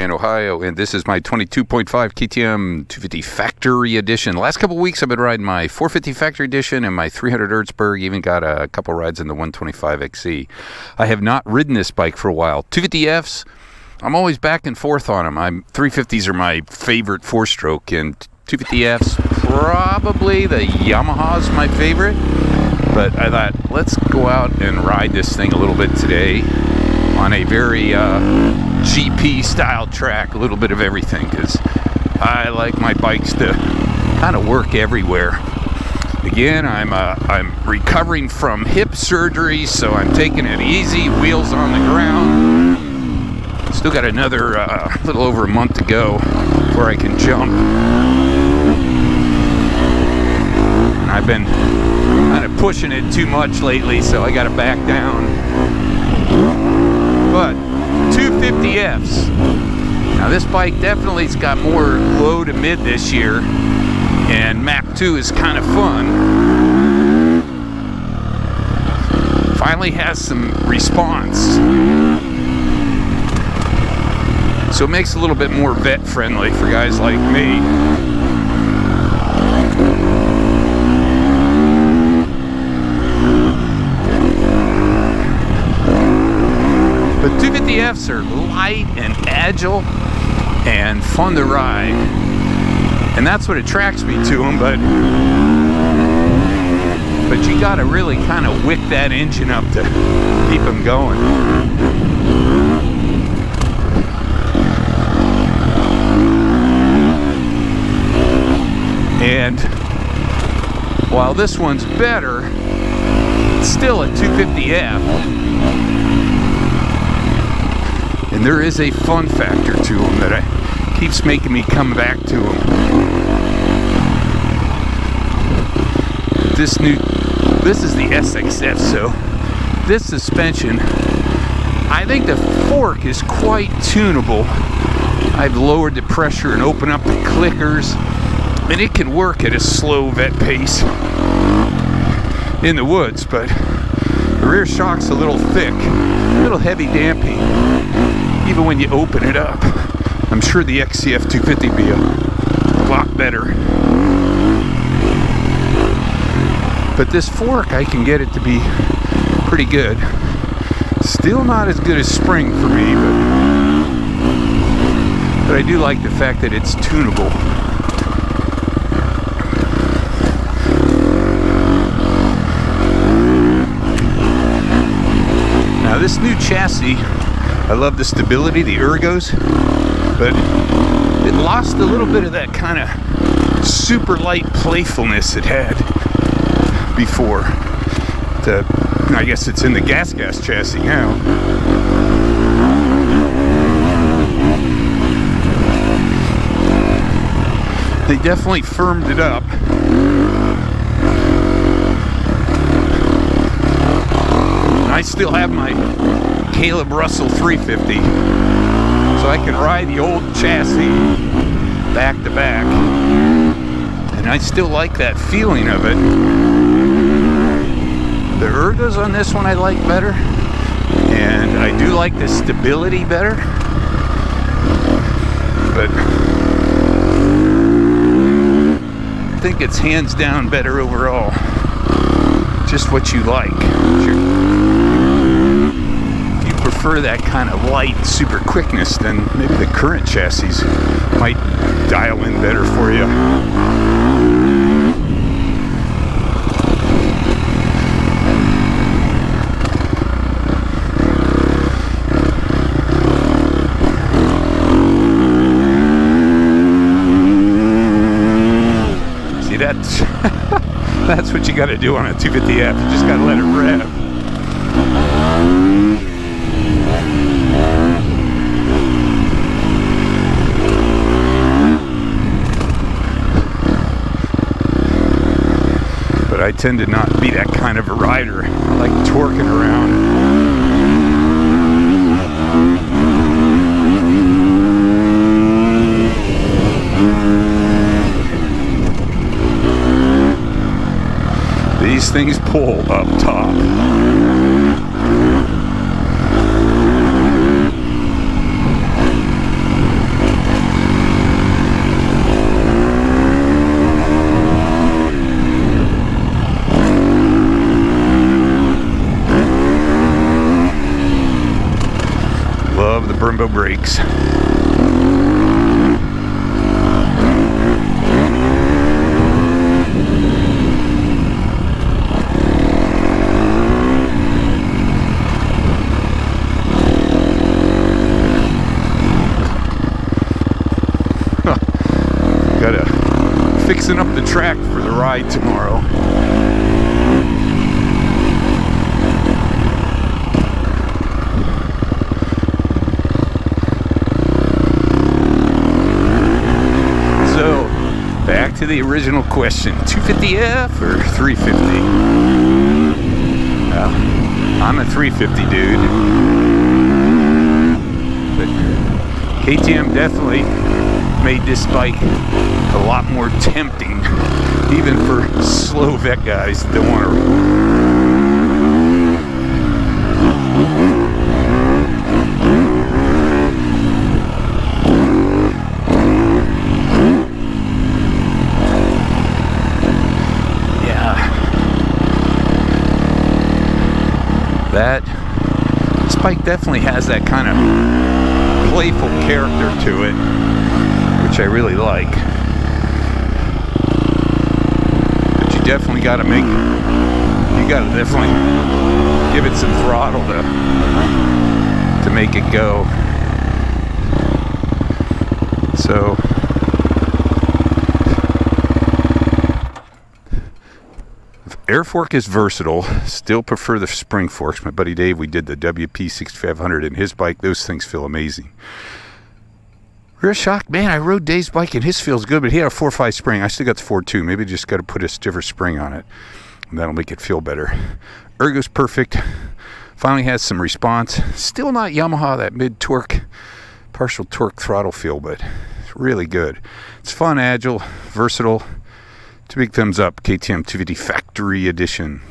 Austrian, Ohio, and this is my 22.5 KTM 250 Factory Edition. The last couple weeks I've been riding my 450 Factory Edition and my 300 Erzberg, even got a couple rides in the 125 XC. I have not ridden this bike for a while. 250Fs, I'm always back and forth on them. 350s are my favorite four-stroke, and 250Fs, probably the Yamaha's my favorite. But I thought, let's go out and ride this thing a little bit today on a very GP style track, a little bit of everything, because I like my bikes to kind of work everywhere. Again, I'm recovering from hip surgery, so I'm taking it easy, wheels on the ground. Still got another little over a month to go before I can jump. And I've been kind of pushing it too much lately, so I got to back down. But 250Fs. Now this bike definitely's got more low to mid this year, and map 2 is kind of fun. Finally has some response, so it makes it a little bit more vet friendly for guys like me. But 250Fs are light and agile and fun to ride, and that's what attracts me to them. But you got to really kind of wick that engine up to keep them going. And while this one's better, it's still a 250F. And there is a fun factor to them that keeps making me come back to them. This is the SXF, so this suspension, I think the fork is quite tunable. I've lowered the pressure and opened up the clickers, and it can work at a slow vet pace in the woods, but the rear shock's a little thick, a little heavy damping. Even when you open it up, I'm sure the XCF 250 be a lot better. But this fork, I can get it to be pretty good. Still not as good as spring for me, but I do like the fact that it's tunable. Now this new chassis, I love the stability, the ergos, but it lost a little bit of that kind of super light playfulness it had before. I guess it's in the gas chassis now. They definitely firmed it up. I still have my Caleb Russell 350, so I can ride the old chassis back to back, and I still like that feeling of it. The ergos on this one I like better, and I do like the stability better, but I think it's hands down better overall. Just what you like. Prefer that kind of light, super quickness, then maybe the current chassis might dial in better for you. See, that's what you got to do on a 250F. You just got to let it rev. But I tend to not be that kind of a rider. I like torquing around. These things pull up top. Love the Brembo brakes. Gotta fixing up the track for the ride tomorrow. So, back to the original question, 250F or 350? Well, I'm a 350 dude. But KTM definitely made this bike a lot more tempting, even for slow vet guys that want to. This bike definitely has that kind of playful character to it, which I really like. But you definitely got to definitely give it some throttle to make it go. So air fork is versatile. Still prefer the spring forks. My buddy Dave, we did the WP 6500 in his bike. Those things feel amazing. Rear shock, man, I rode Dave's bike and his feels good, but he had a 4.5 spring. I still got the 4.2. Maybe just got to put a stiffer spring on it, and that'll make it feel better. Ergo's perfect. Finally has some response. Still not Yamaha, that mid-torque, partial torque throttle feel, but it's really good. It's fun, agile, versatile. 2 big thumbs up, KTM 250 Factory Edition.